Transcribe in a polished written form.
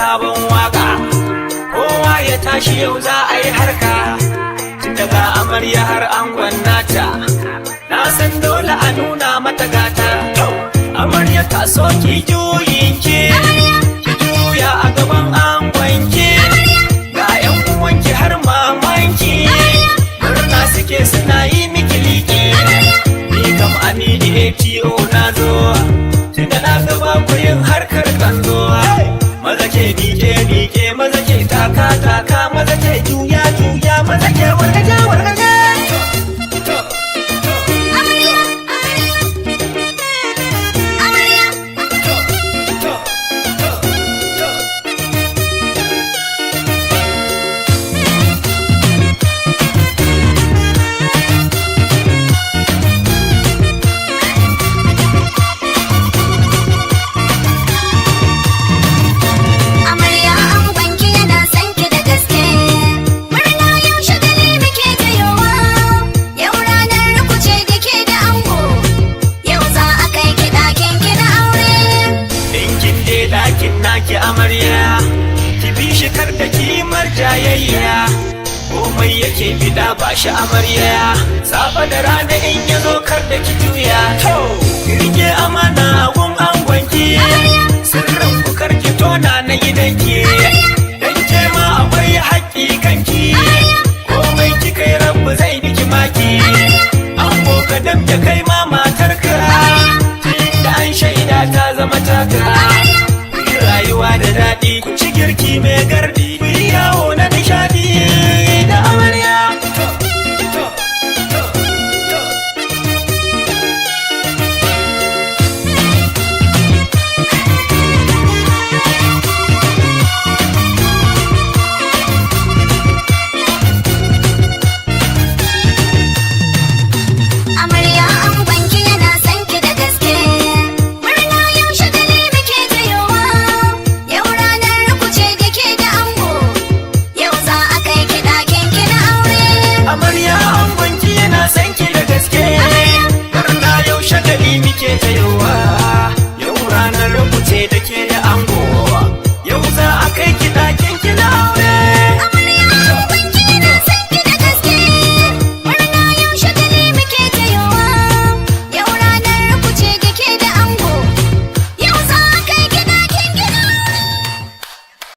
sabon waka. Kowa ya tashi yau za a yi harka, tun daga amarya har angon nata. Na san dole a nuna mata gata. Amarya ta so ki juyin ki juya a gaban angonki. Ga 'yan uwanki har mamanki, murna suke suna yi miki liƙi. Ni kam Aminu ATO na zo, tunda na gaba ku yin harkar kanzo. Maza ke miƙe maza ke taka maza ke juya maza ke wargaje. Naki amarya, ki bi shi kar da kimar jayayya. Komai yake bida ba shi amarya, safa da rana in ya zo kar da ki juya. Rike amana gun angonki, sirrin ku kar ki tona na gidanki. Dan ke ma akwai haƙƙi kanki, komai kika yi rabu zai miki maki. Ango ka damke kai ma matarka, da an shaida ta zama taka. Rayuwa da daɗi, ku ci girki mai gardi, ku yi yawo na nishaɗi da amarya. Amarya angonki yana sanki da gaske, murna yau shagali muke tayowa, yau ranar rubuce da ke